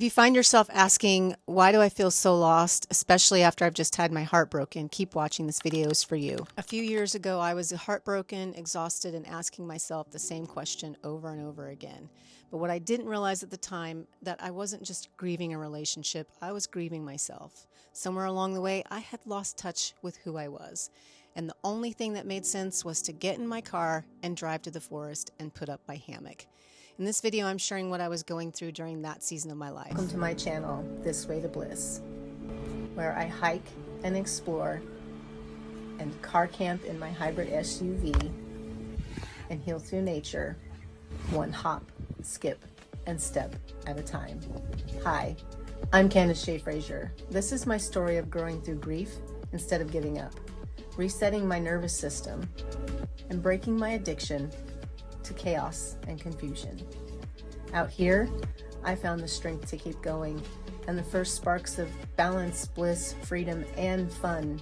If you find yourself asking, why do I feel so lost, especially after I've just had my heart broken, keep watching. This video is for you. A few years ago, I was heartbroken, exhausted, and asking myself the same question over and over again. But what I didn't realize at the time, that I wasn't just grieving a relationship, I was grieving myself. Somewhere along the way, I had lost touch with who I was. And the only thing that made sense was to get in my car and drive to the forest and put up my hammock. In this video, I'm sharing what I was going through during that season of my life. Welcome to my channel, This Way to Bliss, where I hike and explore and car camp in my hybrid SUV and heal through nature, one hop, skip, and step at a time. Hi, I'm Candace Shea Frazier. This is my story of growing through grief instead of giving up, resetting my nervous system, and breaking my addiction to chaos and confusion. Out here, I found the strength to keep going and the first sparks of balance, bliss, freedom, and fun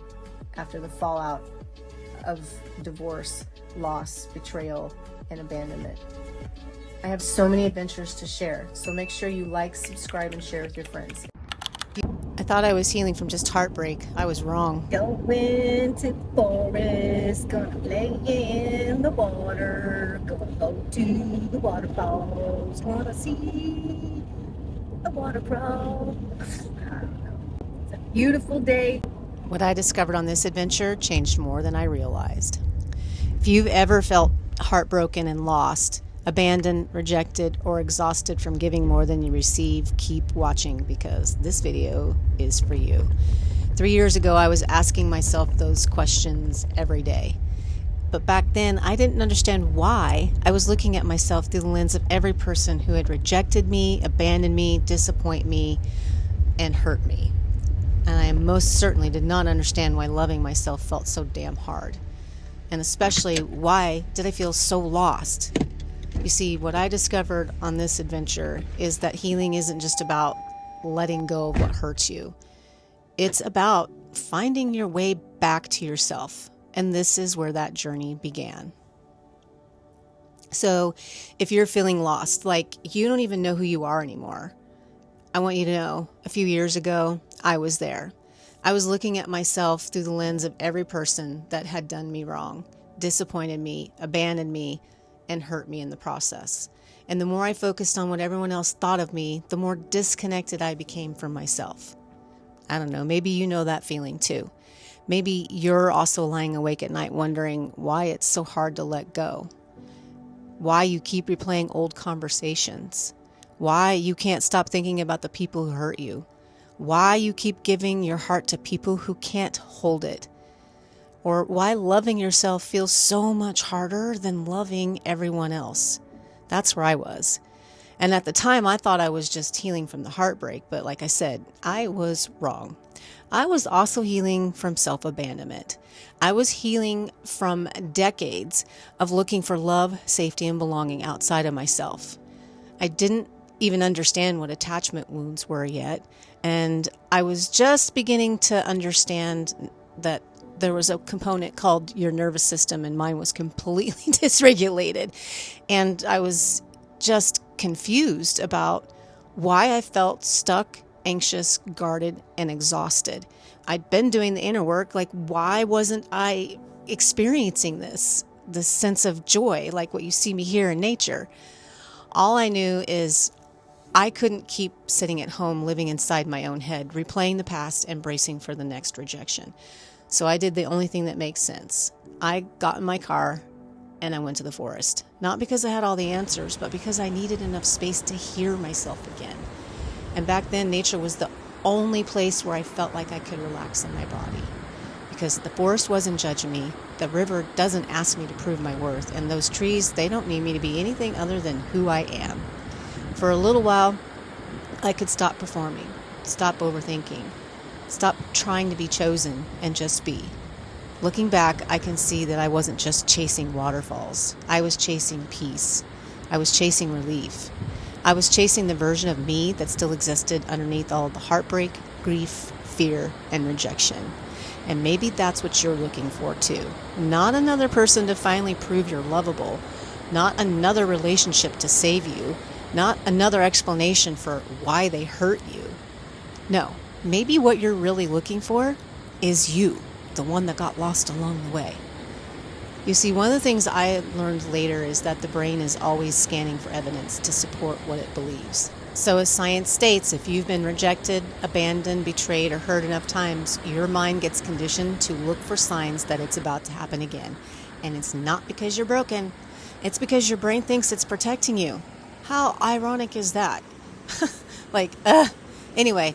after the fallout of divorce, loss, betrayal, and abandonment. I have so many adventures to share, so make sure you like, subscribe, and share with your friends. I thought I was healing from just heartbreak. I was wrong. Going to the forest, gonna lay in the water, gonna go to the waterfalls, wanna see the waterfall. I don't know. It's a beautiful day. What I discovered on this adventure changed more than I realized. If you've ever felt heartbroken and lost, abandoned, rejected, or exhausted from giving more than you receive, keep watching because this video is for you. 3 years ago, I was asking myself those questions every day. But back then, I didn't understand why. I was looking at myself through the lens of every person who had rejected me, abandoned me, disappointed me, and hurt me. And I most certainly did not understand why loving myself felt so damn hard. And especially, why did I feel so lost? You see, what I discovered on this adventure is that healing isn't just about letting go of what hurts you. It's about finding your way back to yourself. And this is where that journey began. So if you're feeling lost, like you don't even know who you are anymore, I want you to know, a few years ago, I was there. I was looking at myself through the lens of every person that had done me wrong, disappointed me, abandoned me, and hurt me in the process. And the more I focused on what everyone else thought of me, the more disconnected I became from myself. I don't know, maybe you know that feeling too. Maybe you're also lying awake at night wondering why it's so hard to let go. Why you keep replaying old conversations. Why you can't stop thinking about the people who hurt you. Why you keep giving your heart to people who can't hold it. Or why loving yourself feels so much harder than loving everyone else. That's where I was. And at the time, I thought I was just healing from the heartbreak. But like I said, I was wrong. I was also healing from self-abandonment. I was healing from decades of looking for love, safety, and belonging outside of myself. I didn't even understand what attachment wounds were yet. And I was just beginning to understand that there was a component called your nervous system, and mine was completely dysregulated. And I was just confused about why I felt stuck, anxious, guarded, and exhausted. I'd been doing the inner work. Like, why wasn't I experiencing this sense of joy, like what you see me here in nature? All I knew is I couldn't keep sitting at home living inside my own head, replaying the past and bracing for the next rejection. So I did the only thing that makes sense. I got in my car and I went to the forest. Not because I had all the answers, but because I needed enough space to hear myself again. And back then, nature was the only place where I felt like I could relax in my body. Because the forest wasn't judging me, the river doesn't ask me to prove my worth, and those trees, they don't need me to be anything other than who I am. For a little while, I could stop performing, stop overthinking, stop trying to be chosen, and just be. Looking back, I can see that I wasn't just chasing waterfalls. I was chasing peace. I was chasing relief. I was chasing the version of me that still existed underneath all of the heartbreak, grief, fear, and rejection. And maybe that's what you're looking for too. Not another person to finally prove you're lovable. Not another relationship to save you. not another explanation for why they hurt you. No, maybe what you're really looking for is you, the one that got lost along the way. You see, one of the things I learned later is that the brain is always scanning for evidence to support what it believes. So as science states, if you've been rejected, abandoned, betrayed, or hurt enough times, your mind gets conditioned to look for signs that it's about to happen again. And it's not because you're broken, it's because your brain thinks it's protecting you. How ironic is that? Anyway,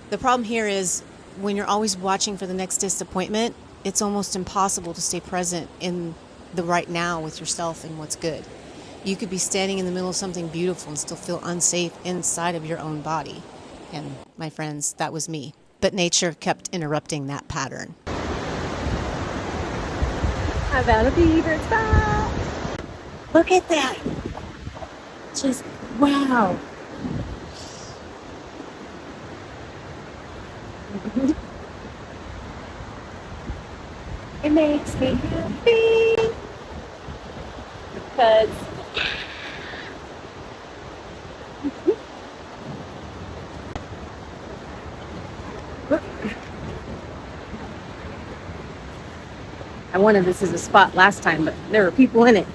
the problem here is when you're always watching for the next disappointment, it's almost impossible to stay present in the right now with yourself and what's good. You could be standing in the middle of something beautiful and still feel unsafe inside of your own body. And my friends, that was me. But nature kept interrupting that pattern. I found a favorite spot. Look at that. Just wow. It makes me happy because I wanted this as a spot last time, but there were people in it.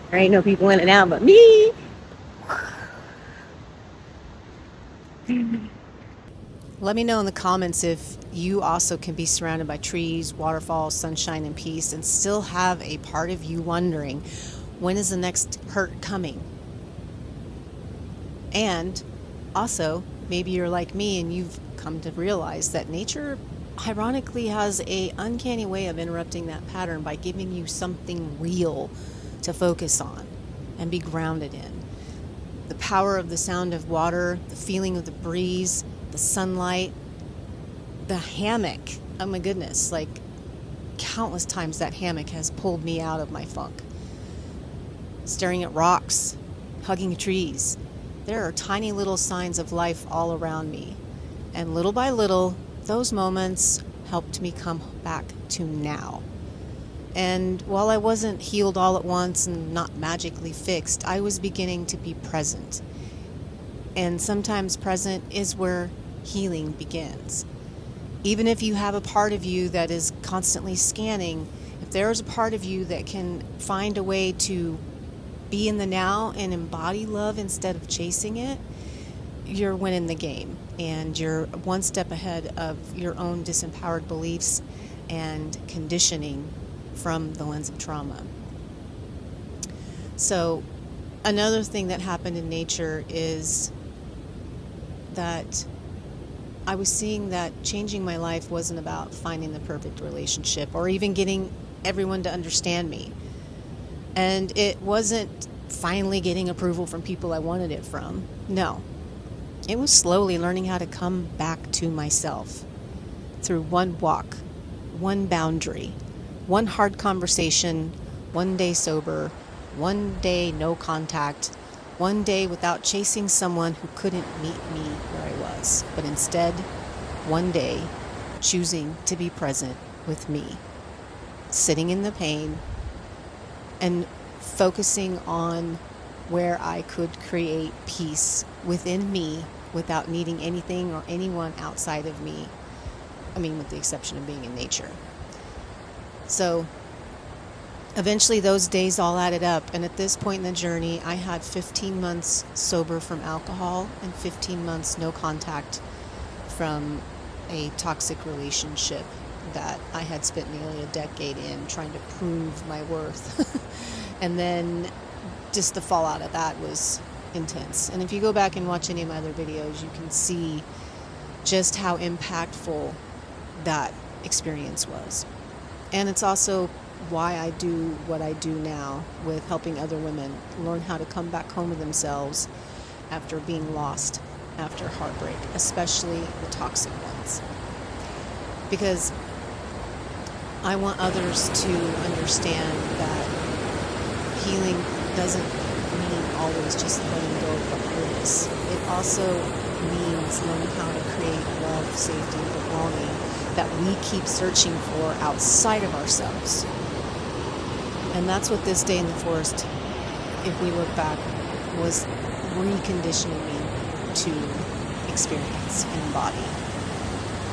There ain't no people in it now but me. Let me know in the comments if you also can be surrounded by trees, waterfalls, sunshine, and peace and still have a part of you wondering, when is the next hurt coming? And also, maybe you're like me and you've come to realize that nature ironically has an uncanny way of interrupting that pattern by giving you something real to focus on and be grounded in. The power of the sound of water, the feeling of the breeze, the sunlight, the hammock. Oh my goodness, like countless times that hammock has pulled me out of my funk. Staring at rocks, hugging trees. There are tiny little signs of life all around me. And little by little, those moments helped me come back to now. And while I wasn't healed all at once and not magically fixed, I was beginning to be present. And sometimes present is where healing begins. Even if you have a part of you that is constantly scanning, if there's a part of you that can find a way to be in the now and embody love instead of chasing it, you're winning the game. And you're one step ahead of your own disempowered beliefs and conditioning from the lens of trauma. So another thing that happened in nature is that I was seeing that changing my life wasn't about finding the perfect relationship or even getting everyone to understand me. And it wasn't finally getting approval from people I wanted it from. No. It was slowly learning how to come back to myself through one walk, one boundary, one hard conversation, one day sober, one day no contact, one day without chasing someone who couldn't meet me where I was, but instead, one day choosing to be present with me, sitting in the pain and focusing on where I could create peace within me without needing anything or anyone outside of me. I mean, with the exception of being in nature. So eventually those days all added up, and at this point in the journey, I had 15 months sober from alcohol and 15 months no contact from a toxic relationship that I had spent nearly a decade in trying to prove my worth. And then just the fallout of that was intense. And if you go back and watch any of my other videos, you can see just how impactful that experience was. And it's also why I do what I do now with helping other women learn how to come back home to themselves after being lost, after heartbreak, especially the toxic ones. Because I want others to understand that healing doesn't mean always just letting go of what hurt us. It also means learning how to create love, safety, and belonging that we keep searching for outside of ourselves. And that's what this day in the forest, if we look back, was reconditioning me to experience and embody.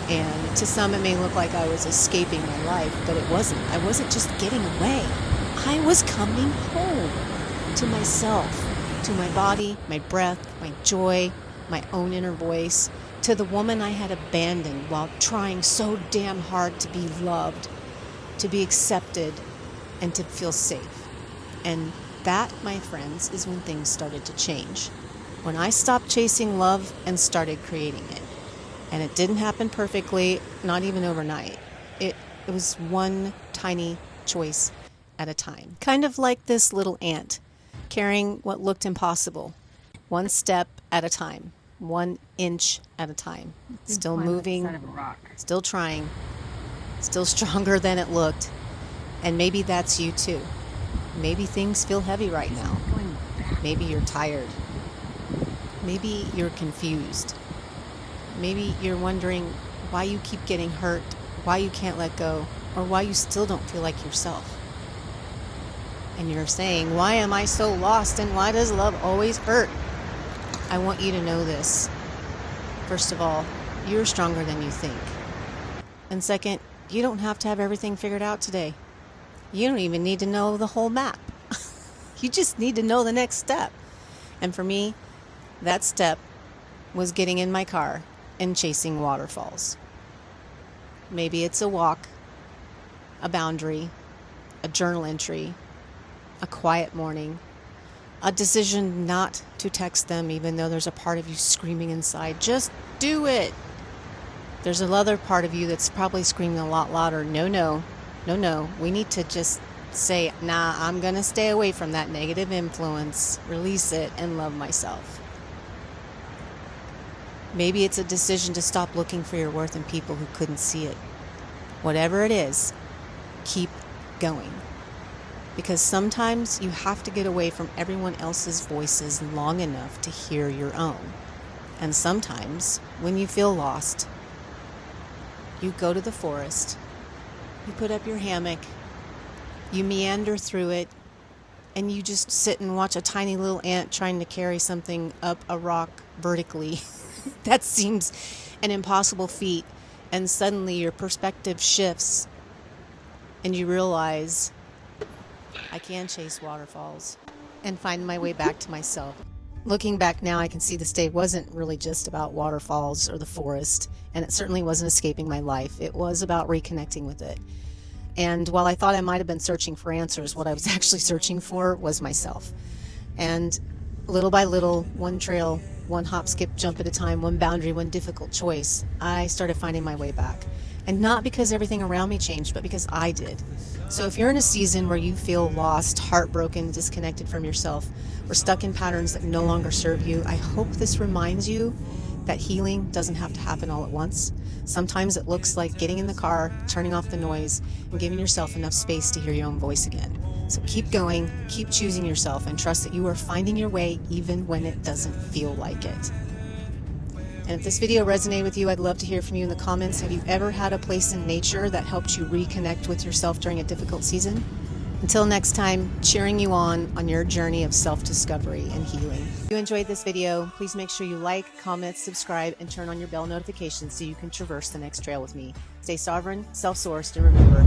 And to some, it may look like I was escaping my life, but it wasn't. I wasn't just getting away. I was coming home to myself, to my body, my breath, my joy, my own inner voice, to the woman I had abandoned while trying so damn hard to be loved, to be accepted, and to feel safe. And that, my friends, is when things started to change. When I stopped chasing love and started creating it. And it didn't happen perfectly, not even overnight. It was one tiny choice at a time. Kind of like this little ant, carrying what looked impossible, one step at a time, 1 inch at a time. Still moving, still trying, still stronger than it looked. And maybe that's you too. Maybe things feel heavy right now. Maybe you're tired. Maybe you're confused. Maybe you're wondering why you keep getting hurt, why you can't let go, or why you still don't feel like yourself. And you're saying, why am I so lost and why does love always hurt? I want you to know this. First of all, you're stronger than you think. And second, you don't have to have everything figured out today. You don't even need to know the whole map. You just need to know the next step. And for me, that step was getting in my car and chasing waterfalls. Maybe it's a walk, a boundary, a journal entry, a quiet morning, a decision not to text them even though there's a part of you screaming inside, just do it. There's another part of you that's probably screaming a lot louder, no, we need to just say, nah, I'm gonna stay away from that negative influence, release it, and love myself. Maybe it's a decision to stop looking for your worth in people who couldn't see it. Whatever it is, keep going. Because sometimes you have to get away from everyone else's voices long enough to hear your own. And sometimes, when you feel lost, you go to the forest, you put up your hammock, you meander through it, and you just sit and watch a tiny little ant trying to carry something up a rock vertically. That seems an impossible feat, and suddenly your perspective shifts and you realize I can chase waterfalls and find my way back to myself. Looking back now, I can see this day wasn't really just about waterfalls or the forest, and it certainly wasn't escaping my life. It was about reconnecting with it. And while I thought I might have been searching for answers, what I was actually searching for was myself. And little by little, one trail, one hop, skip, jump at a time, one boundary, one difficult choice, I started finding my way back. And not because everything around me changed, but because I did. So if you're in a season where you feel lost, heartbroken, disconnected from yourself, or stuck in patterns that no longer serve you, I hope this reminds you that healing doesn't have to happen all at once. Sometimes it looks like getting in the car, turning off the noise, and giving yourself enough space to hear your own voice again. So keep going, keep choosing yourself, and trust that you are finding your way even when it doesn't feel like it. And if this video resonated with you, I'd love to hear from you in the comments. Have you ever had a place in nature that helped you reconnect with yourself during a difficult season? Until next time, cheering you on your journey of self-discovery and healing. If you enjoyed this video, please make sure you like, comment, subscribe, and turn on your bell notifications so you can traverse the next trail with me. Stay sovereign, self-sourced, and remember,